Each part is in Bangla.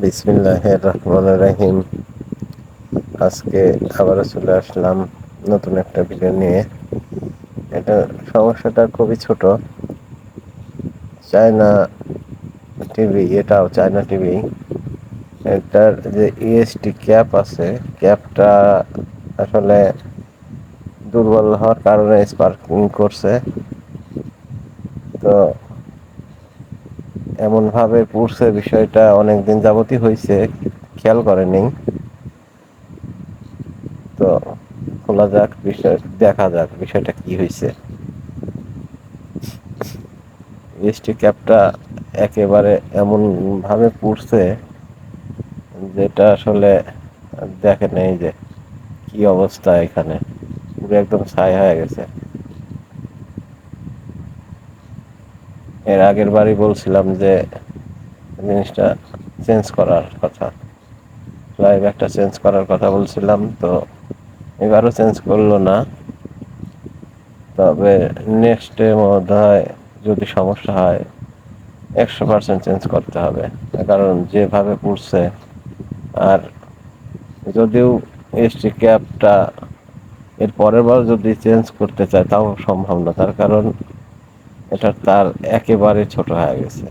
বিসমিল্লাহির রহমানির রহিম। আজকে আবারও চলে আসলাম নতুন একটা ভিডিও নিয়ে। এটা সমস্যাটা খুবই ছোট। চায়না টিভি, এটাও চায়না টিভি। এটার যে ইএসটি ক্যাপ আছে, ক্যাপটা আসলে দুর্বল হওয়ার কারণে স্পার্কিং করছে। তো এমনভাবে পুড়ছে, বিষয়টা অনেক দিন যাবতই হয়েছে, খেয়াল করেনি। তো খোলা যাক, বিষয় দেখা যাক বিষয়টা কি হয়েছে। ইএসটি ক্যাপটা একেবারে এমন ভাবে পুড়ছে যেটা আসলে দেখে নেই যে কি অবস্থা। এখানে পুরো একদম ছাই হয়ে গেছে। এর আগের বারই বলছিলাম যে জিনিসটা চেঞ্জ করার কথা, লাইভ একটা চেঞ্জ করার কথা বলছিলাম। তো এবারও চেঞ্জ করলো না, তবে নেক্সটে মনে হয় যদি সমস্যা হয় 100% চেঞ্জ করতে হবে, কারণ যেভাবে পুড়ছে। আর যদিও এসটি ক্যাবটা এর পরের বার যদি চেঞ্জ করতে চায় তাও সম্ভব না, তার কারণ এটার তার একেবারে ছোট হয়ে গেছে।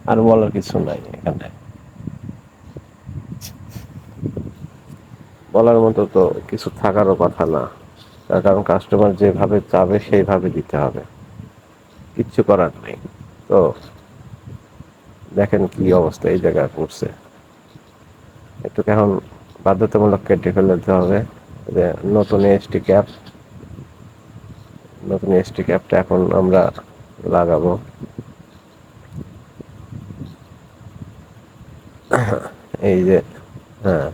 আর বলার কিছু নাই এখানে, বলার মতো তো কিছু থাকারও কথা না। তার কারণ কাস্টমার যেভাবে চাবে সেইভাবে দিতে হবে, কিচ্ছু করার নেই। তো দেখেন কি অবস্থা এই জায়গায় পড়ছে। একটু এখন বাধ্যতামূলক কেটে ফেলতে হবে যে নতুন এসটি ক্যাপ, নতুন এসটি ক্যাপটা এখন আমরা লাগাবো। এই যে, হ্যাঁ,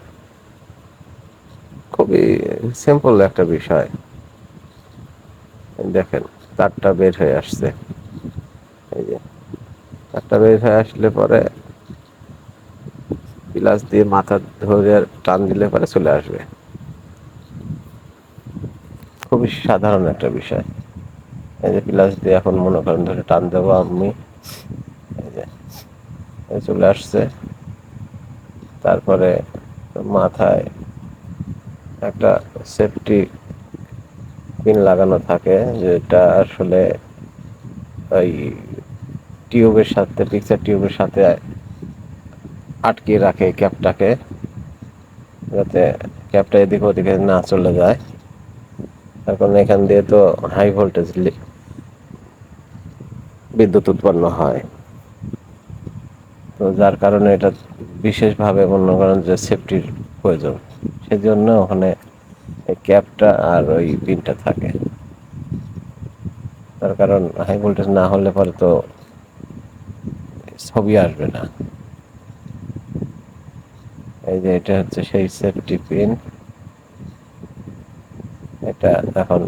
খুবই সিম্পল একটা বিষয়। দেখেন তারটা বের হয়ে আসছে। এই যে তারটা বের হয়ে আসলে পরে প্লাস দিয়ে মাথা ধরে টান দিলে পরে চলে আসবে। খুবই সাধারণ একটা বিষয়। এই যে প্লাস দিয়ে এখন মনে করেন ধরে টান দেবো আমি, এই যে চলে আসছে। তারপরে মাথায় একটা সেফটি পিন লাগানো থাকে, যেটা আসলে ওই টিউবের সাথে, পিকচার টিউবের সাথে আটকে রাখে ক্যাপটাকে, যাতে ক্যাপটা এদিক ওদিকে না চলে যায়। এখন এখান দিয়ে তো হাই ভোল্টেজ বিদ্যুৎ উৎপন্ন হয়। তো যার কারণে এটা বিশেষভাবে মনে করেন যে সেফটির প্রয়োজন, সেজন্য ওখানে এই ক্যাপটা আর ওই পিনটা থাকে। তার কারণ হাই ভোল্টেজ না হলে পরে তো ছবি আসবে না। এই যে এটা হচ্ছে সেই সেফটি পিন। এটা এখন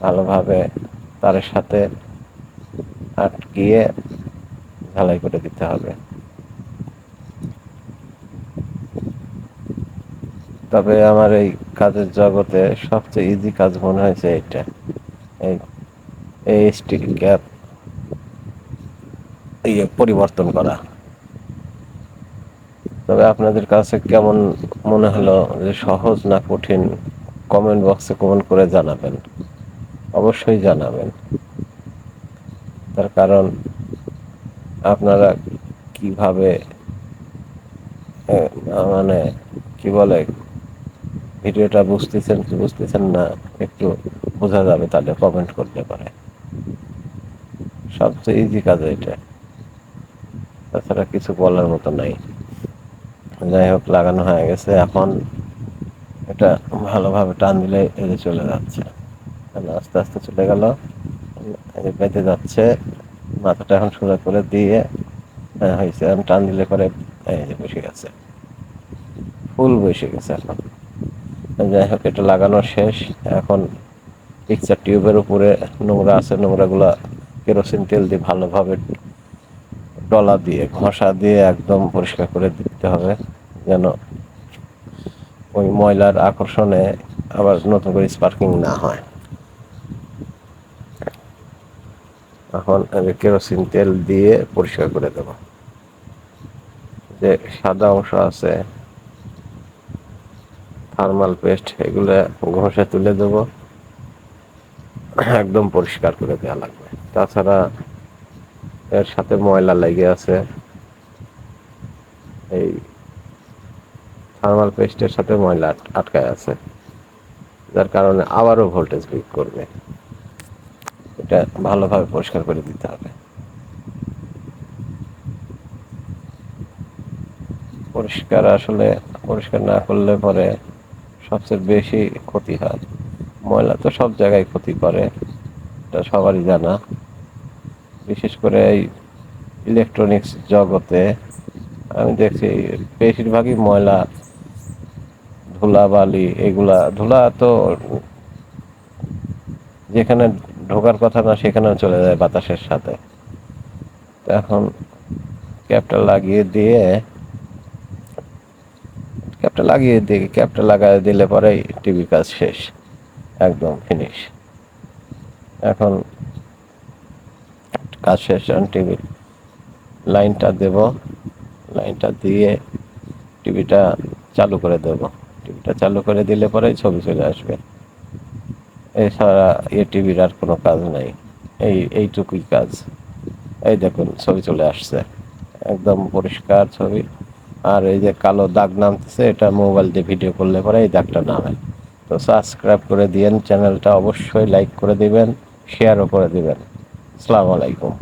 ভালোভাবে তারের সাথে আটকিয়ে ঝালাই করে দিতে হবে। তবে আমার এই কাজের জগতে সবচেয়ে ইজি কাজ মনে হয়েছে এটা, এই এইচটি ক্যাপ পরিবর্তন করা। তবে আপনাদের কাছে কেমন মনে হলো, যে সহজ না কঠিন, কমেন্ট বক্সে কমেন্ট করে জানাবেন, অবশ্যই জানাবেন। তার কারণ আপনারা কিভাবে মানে কি বলে ভিডিওটা বুঝতেছেন কি বুঝতেছেন না একটু বোঝা যাবে তাহলে কমেন্ট করতে পারে। সবচেয়ে ইজি কাজ এটা, তাছাড়া কিছু বলার মতো নাই। যাই হোক, লাগানো হয়ে গেছে। এখন এটা ভালোভাবে টান দিলে এদের চলে যাচ্ছে, আস্তে আস্তে চলে গেল, পেতে যাচ্ছে। মাথাটা এখন সোজা করে দিয়ে, হ্যাঁ হয়েছে। এখন টান দিলে পরে এই যে বসে গেছে, ফুল বসে গেছে এখন। যাই হোক, এটা লাগানো শেষ। এখন পিকচার টিউবের উপরে নোংরা আছে, নোংরাগুলা কেরোসিন তেল দিয়ে ভালোভাবে ডলা দিয়ে ঘষা দিয়ে একদম পরিষ্কার করে দিতে হবে, যেন ওই ময়লার আকর্ষণে আবার নতুন করে স্পার্কিং না হয়। এখন কেরোসিন তেল দিয়ে পরিষ্কার করে দেব। যে সাদা অংশ আছে থার্মাল পেস্ট এগুলো ঘষে তুলে দেবো, একদম পরিষ্কার করে দেওয়া লাগবে। তাছাড়া এর সাথে ময়লা লেগে আছে, এই থার্মাল পেস্টের সাথে ময়লা আটকায় আছে, যার কারণে আবারও ভোল্টেজ লিক করবে। এটা ভালোভাবে পরিষ্কার করে দিতে হবে। পরিষ্কার না করলে পরে সবচেয়ে বেশি ক্ষতি হয়। ময়লা তো সব জায়গায় ক্ষতি করে, এটা সবারই জানা। বিশেষ করে এই ইলেকট্রনিক্স জগতে আমি দেখছি বেশিরভাগই ময়লা, ধুলাবালি, এগুলা ধুলা তো যেখানে ঢোকার কথা না সেখানে চলে যায় বাতাসের সাথে। এখন ক্যাপটা লাগিয়ে দিয়ে ক্যাপটা লাগাই দিলে পরেই টিভি কাজ শেষ, একদম ফিনিশ। এখন কাজ শেষ, টিভি লাইনটা দেব, লাইনটা দিয়ে টিভিটা চালু করে দেব। টিভিটা চালু করে দিলে পরেই ছবি চলে আসবে। এছাড়া টিভির আর কোনো কাজ নাই, এইটুকুই কাজ। এই দেখুন ছবি চলে আসছে, একদম পরিষ্কার ছবি। আর এই যে কালো দাগ নামতেছে, এটা মোবাইল দিয়ে ভিডিও করলে পরে এই দাগটা নামে। তো সাবস্ক্রাইব করে দিয়েন, চ্যানেলটা অবশ্যই লাইক করে দিবেন, শেয়ারও করে দিবেন। আসসালামু আলাইকুম।